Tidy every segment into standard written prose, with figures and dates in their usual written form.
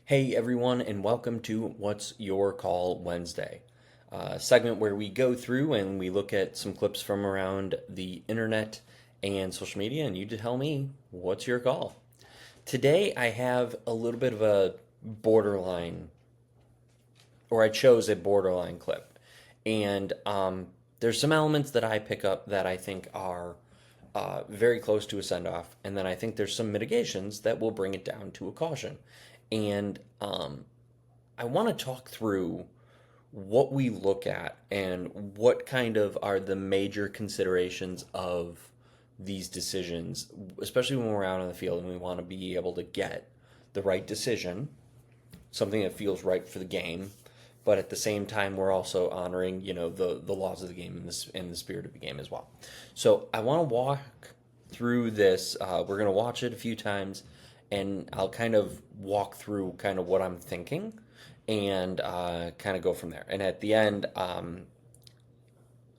Hey everyone, and welcome to What's Your Call Wednesday, a segment where we go through and we look at some clips from around the internet and social media, and you tell me what's your call. Today I have a little bit of a borderline, or I chose a borderline clip, and there's some elements that I pick up that I think are very close to a send off, and then I think there's some mitigations that will bring it down to a caution. And I want to talk through what we look at and what kind of are the major considerations of these decisions, especially when we're out on the field and we want to be able to get the right decision, something that feels right for the game, but at the same time we're also honoring the laws of the game in the spirit of the game as well. So I want to walk through this. We're going to watch it a few times, and I'll kind of walk through kind of what I'm thinking and kind of go from there. And at the end, I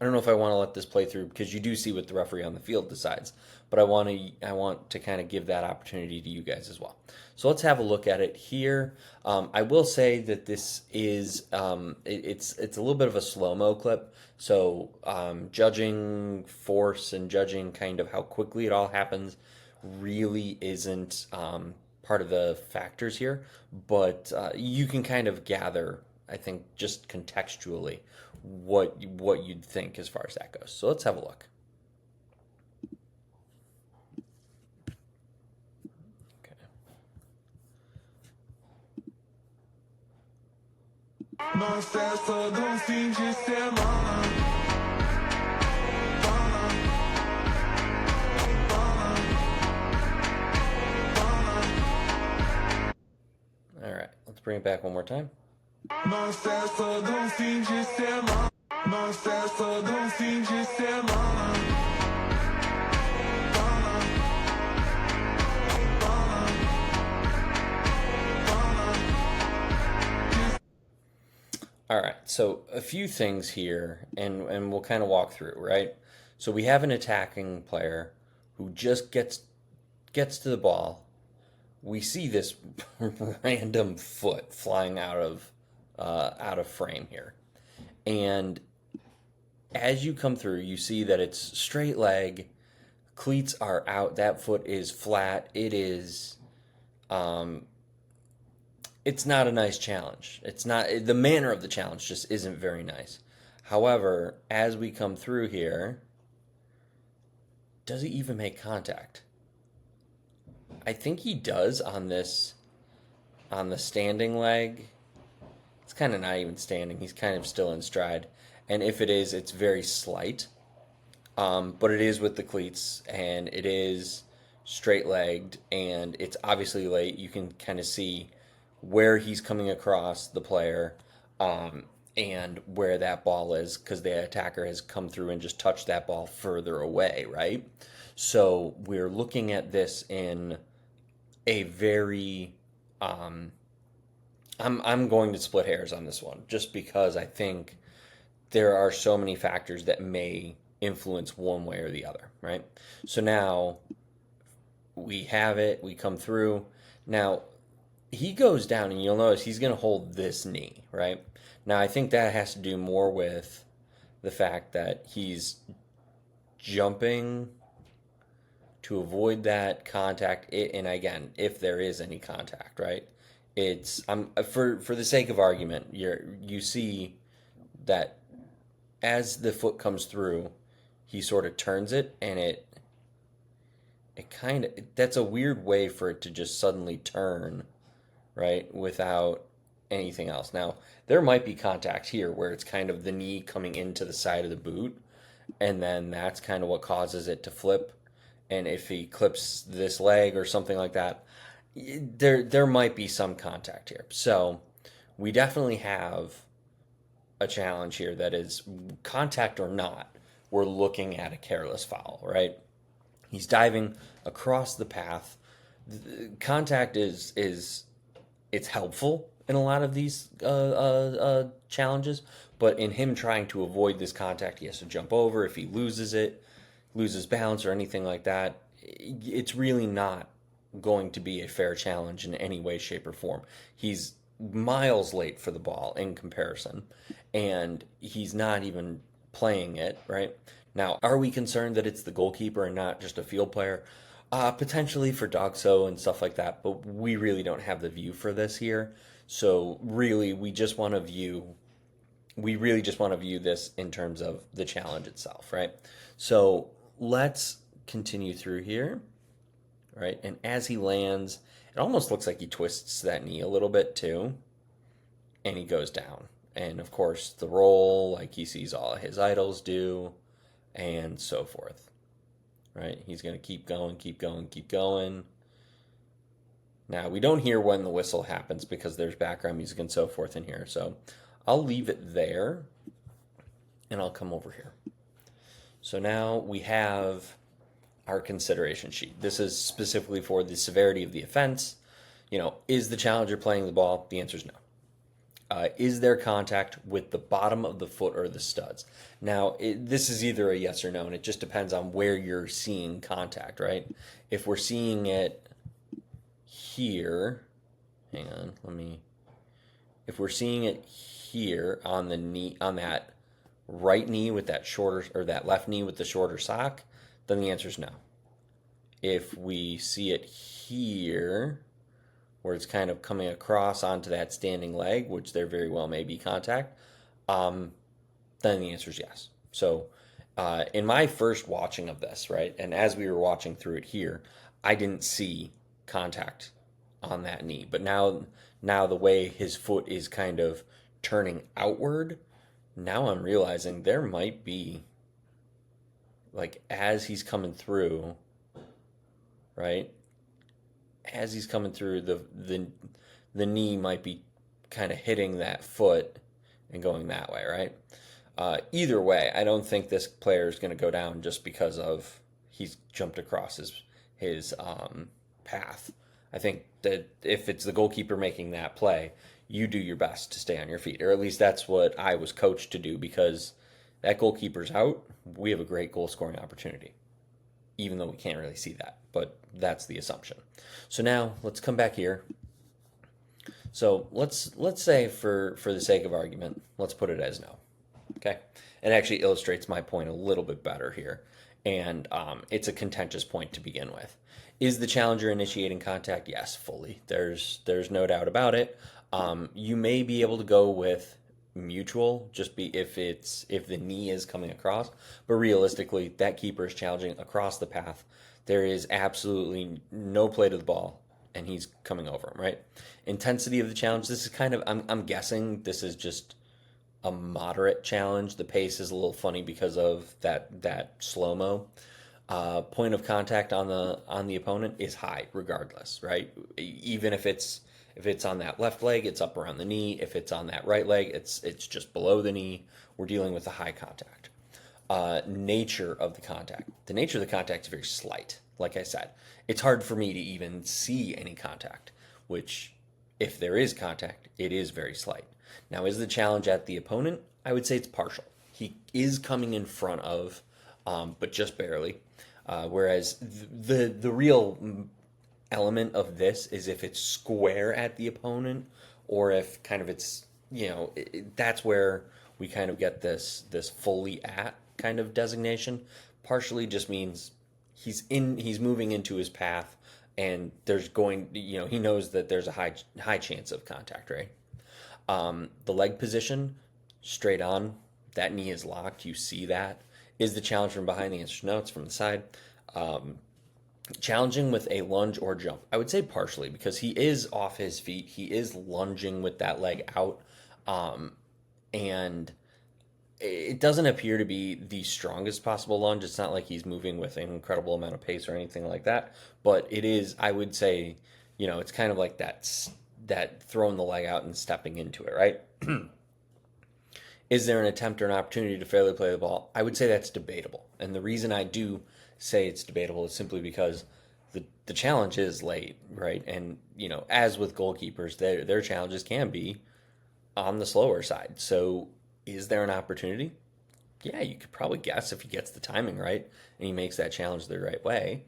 don't know if I want to let this play through because you do see what the referee on the field decides, but I want to kind of give that opportunity to you guys as well. So let's have a look at it here. I will say that this is it's a little bit of a slow-mo clip, so judging force and judging kind of how quickly it all happens really isn't part of the factors here, but you can kind of gather, I think, just contextually what you'd think as far as that goes. So let's have a look. Okay. Não cessa do fim de semana. All right, let's bring it back one more time. Não cessa do fim de semana. Não cessa do fim de semana. All right, so a few things here, and we'll kind of walk through, right? So we have an attacking player who just gets to the ball. We see this random foot flying out of frame here, and as you come through, you see that it's straight leg, cleats are out, that foot is flat. It's not a nice challenge. It's not the manner of the challenge just isn't very nice. However, as we come through here, does he even make contact? I think he does on the standing leg. It's kind of not even standing. He's kind of still in stride. And if it is, it's very slight. But it is with the cleats, and it is straight legged, and it's obviously late. You can kind of see where he's coming across the player, and where that ball is, because the attacker has come through and just touched that ball further away, right? So we're looking at this in a very I'm going to split hairs on this one just because I think there are so many factors that may influence one way or the other, right? So now we have it, we come through. Now he goes down, and you'll notice he's going to hold this knee, right? Now I think that has to do more with the fact that he's jumping to avoid that contact. And again, if there is any contact, right? It's for the sake of argument, you see that as the foot comes through, he sort of turns it, and it kind of, that's a weird way for it to just suddenly turn, right, without anything else. Now, there might be contact here where it's kind of the knee coming into the side of the boot, and then that's kind of what causes it to flip. And if he clips this leg or something like that, there might be some contact here. So we definitely have a challenge here that is, contact or not, we're looking at a careless foul, right? He's diving across the path. Contact is it's helpful in a lot of these challenges, but in him trying to avoid this contact, he has to jump over. If he loses balance or anything like that, it's really not going to be a fair challenge in any way, shape, or form. He's miles late for the ball in comparison, and he's not even playing it, right? Now, are we concerned that it's the goalkeeper and not just a field player? Potentially for Dogso and stuff like that, but we really don't have the view for this here. So really, we really just want to view this in terms of the challenge itself, right? So let's continue through here, right? And as he lands, it almost looks like he twists that knee a little bit too, and he goes down. And of course, the roll, like he sees all of his idols do, and so forth, right? He's going to keep going, keep going, keep going. Now, we don't hear when the whistle happens because there's background music and so forth in here. So I'll leave it there, and I'll come over here. So now we have our consideration sheet. This is specifically for the severity of the offense. Is the challenger playing the ball? The answer is no. Is there contact with the bottom of the foot or the studs? Now, this is either a yes or no, and it just depends on where you're seeing contact, right? If we're seeing it here, hang on, if we're seeing it here on the knee, on that right knee with that shorter, or that left knee with the shorter sock, then the answer is no. If we see it here, where it's kind of coming across onto that standing leg, which there very well may be contact, then the answer is yes. So in my first watching of this, right, and as we were watching through it here, I didn't see contact on that knee. But now the way his foot is kind of turning outward, now I'm realizing there might be, like, as he's coming through, right, as he's coming through, the knee might be kind of hitting that foot and going that way, right? Either way, I don't think this player is going to go down just because of he's jumped across his path. I think that if it's the goalkeeper making that play, you do your best to stay on your feet, or at least that's what I was coached to do, because that goalkeeper's out, we have a great goal scoring opportunity, even though we can't really see that, but that's the assumption. So now let's come back here. So let's say for the sake of argument, let's put it as no. Okay, it actually illustrates my point a little bit better here, and it's a contentious point to begin with. Is the challenger initiating contact? Yes, fully. There's no doubt about it. You may be able to go with mutual, if the knee is coming across, but realistically, that keeper is challenging across the path. There is absolutely no play to the ball, and he's coming over him, right? Intensity of the challenge. This is kind of, I'm guessing this is just a moderate challenge. The pace is a little funny because of that slow mo. Point of contact on the opponent is high, regardless, right? Even if it's on that left leg, it's up around the knee. If it's on that right leg, it's just below the knee. We're dealing with a high contact. Nature of the contact. The nature of the contact is very slight. Like I said, it's hard for me to even see any contact, which, if there is contact, it is very slight. Now, is the challenge at the opponent? I would say it's partial. He is coming in front of, but just barely. Whereas the real element of this is if it's square at the opponent, or if kind of it's, that's where we kind of get this fully at kind of designation. Partially just means he's moving into his path, and there's going, he knows that there's a high chance of contact, right? The leg position, straight on, that knee is locked. You see that. Is the challenge from behind? The answer is no, it's from the side. Challenging with a lunge or jump. I would say partially, because he is off his feet. He is lunging with that leg out. And it doesn't appear to be the strongest possible lunge. It's not like he's moving with an incredible amount of pace or anything like that. But it is, I would say, it's kind of like that throwing the leg out and stepping into it, right? Is there an attempt or an opportunity to fairly play the ball? I would say that's debatable. And the reason I do say it's debatable is simply because the challenge is late, right? And, as with goalkeepers, their challenges can be on the slower side. So is there an opportunity? Yeah, you could probably guess if he gets the timing right and he makes that challenge the right way.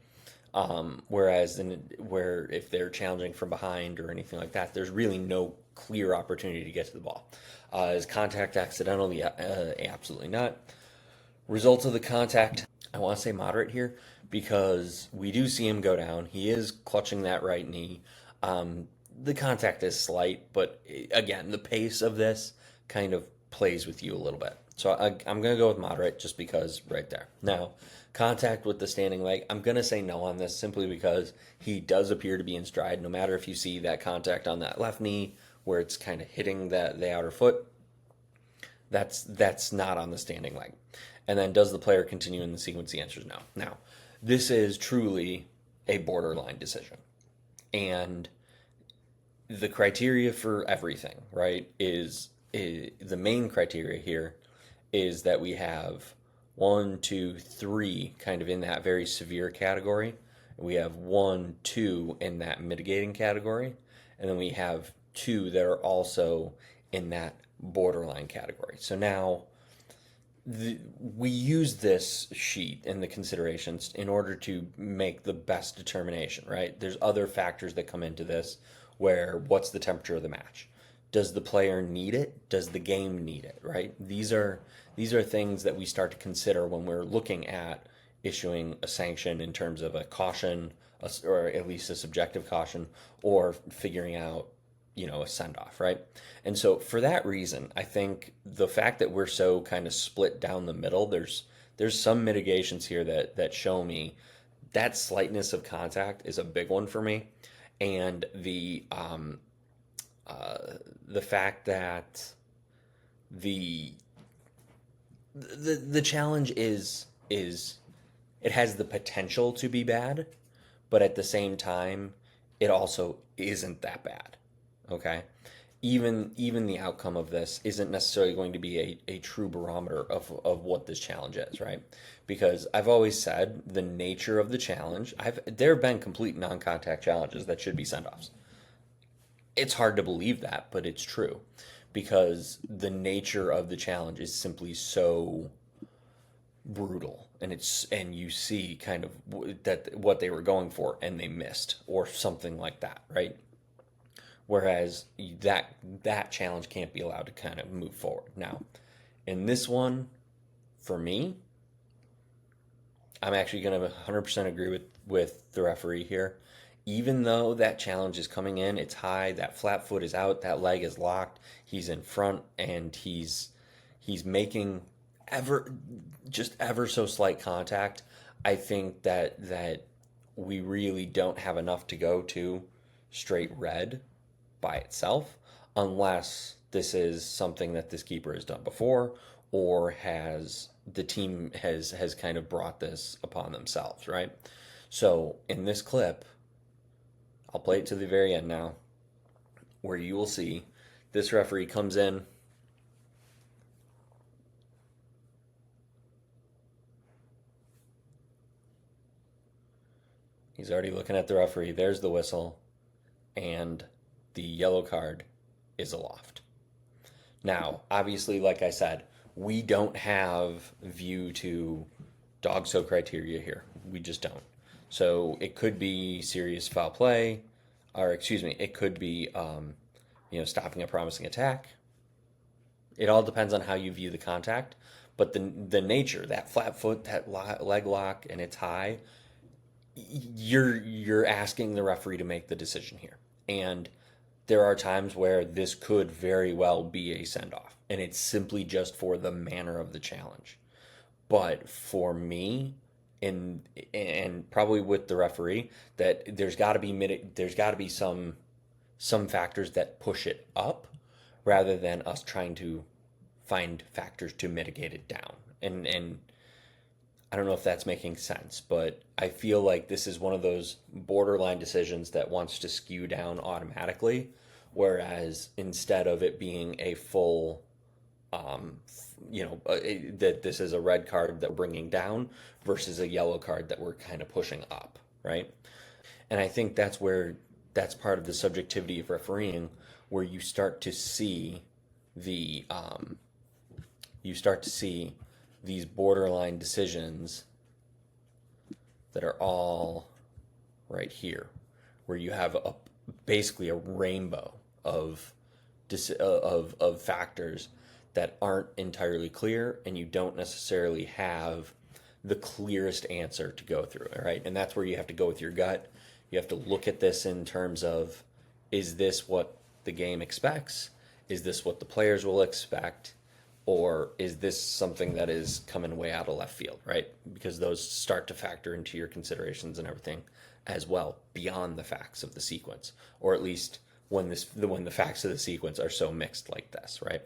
Where if they're challenging from behind or anything like that, there's really no clear opportunity to get to the ball. Is contact accidental? Yeah, absolutely not. Results of the contact, I want to say moderate here because we do see him go down. He is clutching that right knee. The contact is slight, but again, the pace of this kind of plays with you a little bit. So I'm going to go with moderate just because right there. Now, contact with the standing leg, I'm going to say no on this simply because he does appear to be in stride. No matter if you see that contact on that left knee where it's kind of hitting the outer foot, that's not on the standing leg. And then does the player continue in the sequence? The answer is no. Now, this is truly a borderline decision. And the criteria for everything, right, is the main criteria here is that we have 1, 2, 3 kind of in that very severe category. We have 1, 2 in that mitigating category. And then we have 2 that are also in that borderline category. So now we use this sheet in the considerations in order to make the best determination, right? There's other factors that come into this where what's the temperature of the match? Does the player need it? Does the game need it, right? These are things that we start to consider when we're looking at issuing a sanction in terms of a caution, or at least a subjective caution, or figuring out a send off, right? And so for that reason, I think the fact that we're so kind of split down the middle, there's some mitigations here that show me that slightness of contact is a big one for me, and the fact that the challenge is it has the potential to be bad, but at the same time, it also isn't that bad. Okay, even the outcome of this isn't necessarily going to be a true barometer of what this challenge is, right? Because I've always said the nature of the challenge. There have been complete non-contact challenges that should be send-offs. It's hard to believe that, but it's true because the nature of the challenge is simply so brutal, and you see kind of that what they were going for and they missed or something like that, right? Whereas that challenge can't be allowed to kind of move forward. Now, in this one, for me, I'm actually going to 100% agree with the referee here. Even though that challenge is coming in, it's high, that flat foot is out, that leg is locked, he's in front, and he's making ever so slight contact. I think that we really don't have enough to go to straight red by itself, unless this is something that this keeper has done before, or the team has kind of brought this upon themselves, right? So in this clip, I'll play it to the very end now, where you will see this referee comes in. He's already looking at the referee. There's the whistle, and the yellow card is aloft. Now, obviously, like I said, we don't have view to dog so criteria here. We just don't. So it could be serious foul play, or excuse me, it could be stopping a promising attack. It all depends on how you view the contact, but the nature, that flat foot, that leg lock, and it's high, you're asking the referee to make the decision here. And there are times where this could very well be a send-off, and it's simply just for the manner of the challenge. But for me, and probably with the referee, that there's got to be some factors that push it up, rather than us trying to find factors to mitigate it down. And I don't know if that's making sense, but I feel like this is one of those borderline decisions that wants to skew down automatically, whereas instead of it being a full, that this is a red card that we're bringing down versus a yellow card that we're kind of pushing up, right? And I think that's part of the subjectivity of refereeing, where you start to see these borderline decisions that are all right here, where you have basically a rainbow of factors that aren't entirely clear, and you don't necessarily have the clearest answer to go through, right? And that's where you have to go with your gut. You have to look at this in terms of, is this what the game expects? Is this what the players will expect? Or is this something that is coming way out of left field, right? Because those start to factor into your considerations and everything as well, beyond the facts of the sequence, or at least when the facts of the sequence are so mixed like this, right?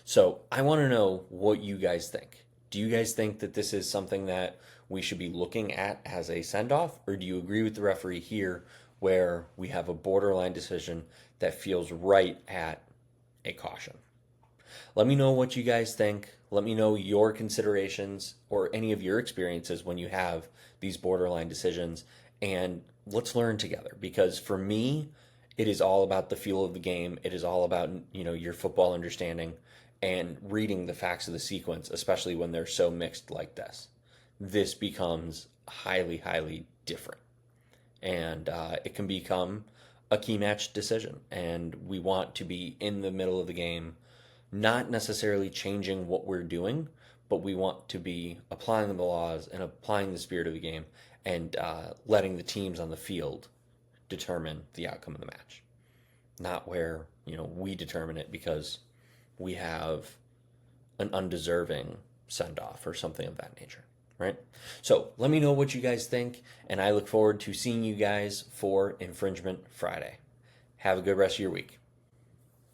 So I want to know what you guys think. Do you guys think that this is something that we should be looking at as a send-off, or do you agree with the referee here where we have a borderline decision that feels right at a caution? Let me know what you guys think. Let me know your considerations or any of your experiences when you have these borderline decisions, and let's learn together, because for me, it is all about the feel of the game. It is all about, your football understanding and reading the facts of the sequence, especially when they're so mixed like this. This becomes highly, highly different. And it can become a key match decision. And we want to be in the middle of the game, not necessarily changing what we're doing, but we want to be applying the laws and applying the spirit of the game, and letting the teams on the field determine the outcome of the match. Not where, we determine it because we have an undeserving send-off or something of that nature, right? So let me know what you guys think, and I look forward to seeing you guys for Infringement Friday. Have a good rest of your week.